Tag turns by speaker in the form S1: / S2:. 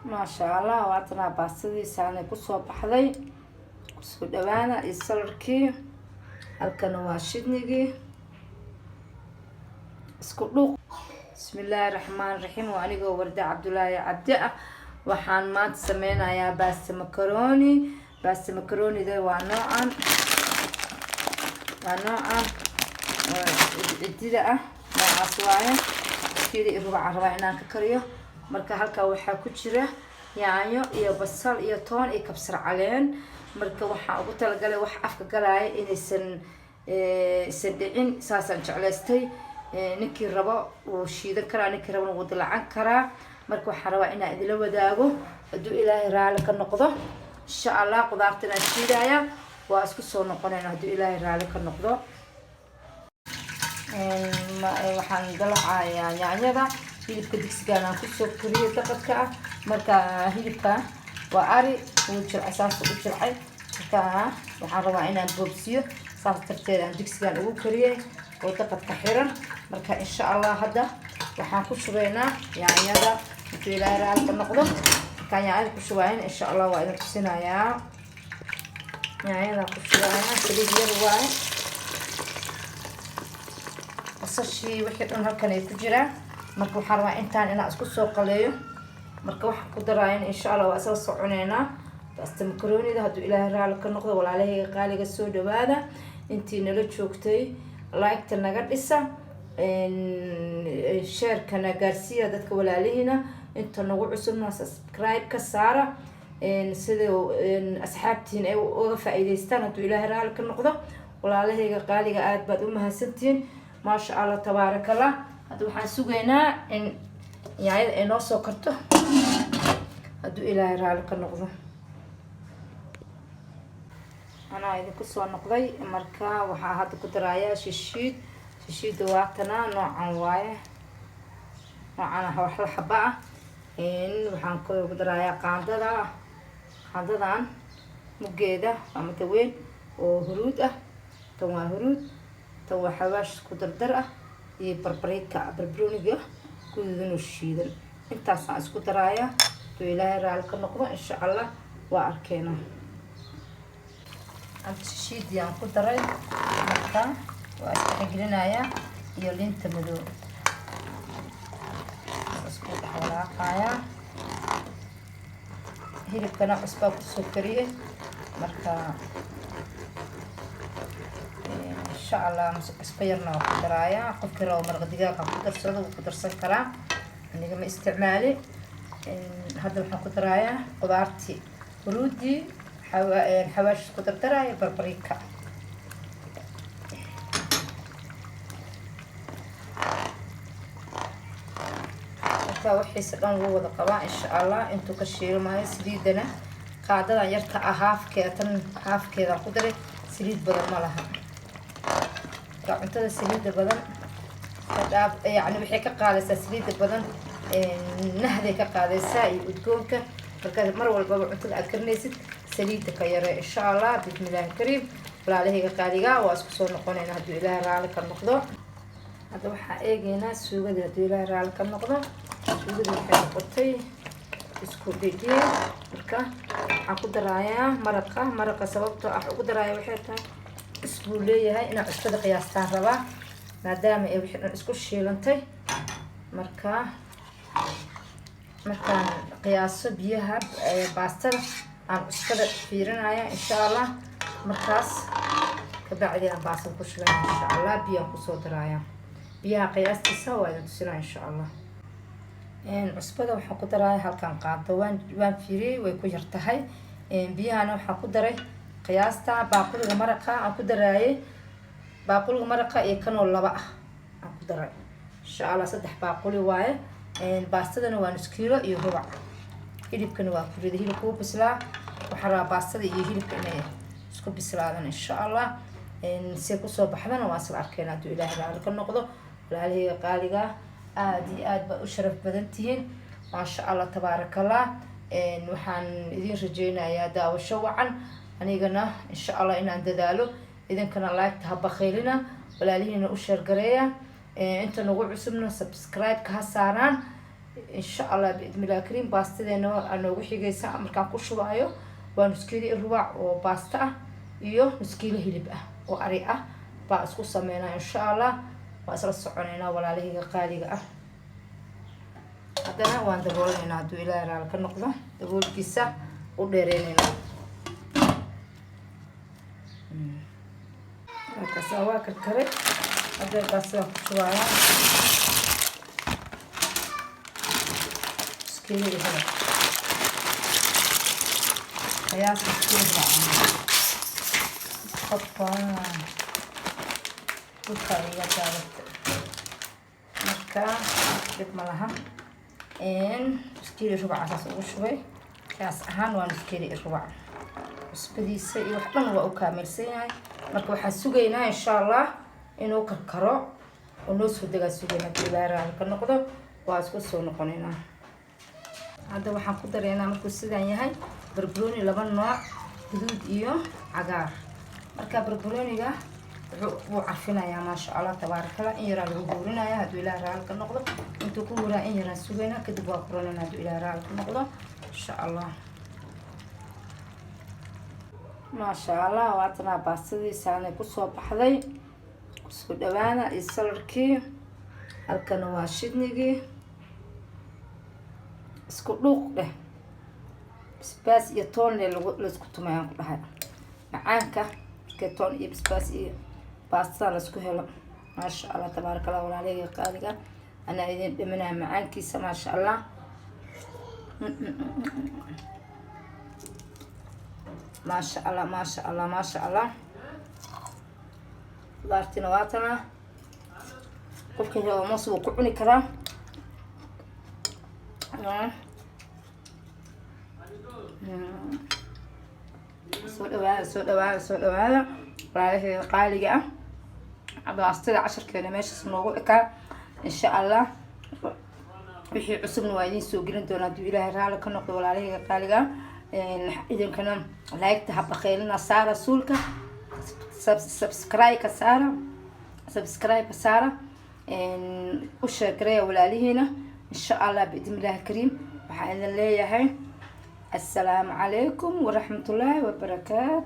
S1: ما شاء الله واتنا باستدي سانه kusoo baxday isku dhawaana iyo salarkii halkan waa shidnigi isku dhuuq bismillaahir rahmaanir rahiim wa aniga warda Cabdullaahi Cabdi ah waxaan maanta sameynayaa baasta macaroni da waa noocan idida ah noocaas waaye kii rubac rabaa inaan ka kariyo marka halka waxa ku jira yaanyo iyo basal iyo toon iyo kabsar caleen marka waxa ugu talagalay wax afka galay inaysan dhicin saasan jeclaystay ninkii rabo uu shiidan karaa ninkii rabo uu dalacan karaa marka waxa rabaa inaan idila wadaago haduu Ilaahay raali ka noqdo insha Allah qudaartana shiidaya waa isku soo noqonayna haduu Ilaahay raali ka noqdo waxaan dalacayaa yaanyada hilibka digsigan aan ku soo kariyay daqadka ah marka hilibka waa ari uu jilcay saas u jilcay marka waxaan rabaa inaan boobsiyo saas tarteed aan digsigan ugu kariyay oo daqadka xiran marka insha Allah hadda waxaan ku shubaynaa yaanyada intuu Ilaahay raali ka noqdo kan yaanyada ku shubayn insha Allah waa idin tusinayaa yaanyada ku shubaynaa saliid yar waay asashi wixii dhan halkan ay ku jiraan marka waxaan rabaa intaan inaan isku soo qaleeyo marka waxaan ku daraayaa insha Allah waa soo soconeynaa baasta macaroni da haduu Ilaahay raali ka noqdo walaalahayga qaaliga soo dhawaada intii nala joogtay like naga dhisa share kana gaarsiya dadka walaalihiina inta nagu cusubna subscribe ka saara sida asxaabtiin ay uga faa'iideystaan haduu Ilaahay raali ka noqdo walaalahayga qaaliga aad baad u mahadsantiin ما شاء الله تبارك الله هادو waxaan sugeynaa in yaayada ay noo soo karto haduu Ilaahay raali ka noqdo ana idinku soo noqday marka waxa hadda ku darayaa shishiid waatana noocan waaye noocan wax la xaba ah waxaan ku darayaa qaandadan mugeeda ama taweyn oo huruud ah tan waa huruud وحواش كدردر iyo barbaroniga gududan oo shiidan intaas aan isku daraaya to Ilaahay raali ka noqdo insha Allah waa arkeena anta shiidiyaan ku daray marka waa iska gelinayaa iyo linta madow isku dhaxlaaqaya hilibkana cusba ku soo kariyay marka إن شاء الله اسبيرنا وقدرايا قف كراو مرق دقاقة قدر صدو وقدر سكرا يعني كما استعمالي هذا الحين قدرايا قدرتي ورودي حواش قدر درايا بربريكا marka waxay sidaan ugu wada qabaa insha Allah intuu ka shiilo maayo saliidana qaadada yarta haafkeeda ku daray saliid badan ma laha cuntada saliida badan yani waxay ka qaadaysaa saliida badan nahday ka qaadaysaa iyo udgoonka marka mar walba cuntada aad karinaysid saliida ka yare insha Allah bismillahir kariim walaalahayga qaaliga waa isku soo noqonaynaa haduu Ilaahay raali ka noqdo hadda waxa eegeynaa suugada haduu Ilaahay raali ka noqdo suugada waxay noqotay isku dhigay marka waxaan ku darayaa maraqa sababtoo ah ugu daraaya waxay tahay isku leeyahay ina cusbada qiyaastaan rabaa maadaama ay wixii isku shiilantay markaan qiyaaso biyaha baastada aan cusbada fiirinaya insha Allah markaas ka bacdi aan baastada ku shubay insha Allah biyo ku soo daraaya biyaha qiyaastiisa waa idin tusinaa insha Allah cusbada waxaan ku daraaya halkan qaado waan fiiriyay way ku yartahay biyahana waxaan ku daray qiyaasta baaquliga maraqa aan ku daraayay baaquliga maraqa iyo kanoo laba ah aan ku daray insha Allah 3 baaquli waaye baastadana waa nus kiilo iyo rubac hilibkana waa ku riday hilibku bislaa waxa rabaa baastada iyo hilibka inay isku bislaadaan insha Allah si ku soo baxdana waa isla arkeena haduu Ilaahay raali ka noqdo walaalahayga qaaliga aad iyo aad ba u sharaf badan tihiin ma sha Allah tabaarakallah waxaan idin rajeynayaa daawasho wacan anigana insha Allah inaan dadaalo idinkana like ta bakhaylina walaalihina u share gareeya inta nagu cusubna subscribe ka saaraan إن شاء الله بإذن الله كريم باستة أنا وحي ساعة مركان كشوايو ونسكيلي الربع وباستا iyo nuskilo hilib ah oo ari ah baa isku sameynaa insha Allah waa isla soconeynaa walaalihiga qaaliga ah hadana waan dabooleynaa haduu Ilaahay raali ka noqdo daboolkiisa u dheereynaa marka waa karkare hadda baasta ku shubaaya nuskilo hilib ayaa nuskilo Papa, buka ya sahabat. Maka dib malaha iskiri rubac asaas ugu shubay kaas ahaan waan iskiri rubac cusbadiisa iyo wax dhan waa u kaamilsan yahay marka waxaan sugaynaa insha Allah inuu karkaro oo noo soo daga sugaynaa bilaaraha ka noqdo waa isku soo noqonaynaa hadda waxaan ku dareynaa markuu sidan yahay barbarooni laba nooc guduud iyo cagaar marka barbarooniga wuu carfinayaa ma sha Allah tabarakallah in yara lagu guurinaya haduu Ilaahay raali ka noqdo intuu ku guuraa in yara sugaynaa kadib waa kuranayna haduu Ilaahay raali ka noqdo insha Allah ما شاء الله واتنا باستدي سانay ku soo baxday isku dhawaana isalkii halkan waa shidnigi isku dhuuq leh basbaas iyo toon la isku tumayaan ku dhahay macaanka toon iyo basbaas iyo baasta la isku helo ما شاء الله تبارك الله walaalay qaaliga ana idin dhimanaa macaankiisa ما شاء الله ما شاء الله ما شاء الله ما شاء الله لارتنا واتنا قفك هو مصو كعني كرام سود هذا رايه قالقة عبد أستطيع 10 كيلو ماشي سنوغو إكا إن شاء الله وحي عصبنا وايدين سوقين دونا دو إلهي رالي كنقضي ولا عليه قالقة إذن كنا لايك تحب خيلنا سارة سولكا سبسكرايب سارة وشكرا ولا هنا إن شاء الله بإذن الله الكريم وحين الله السلام عليكم ورحمة الله وبركاته.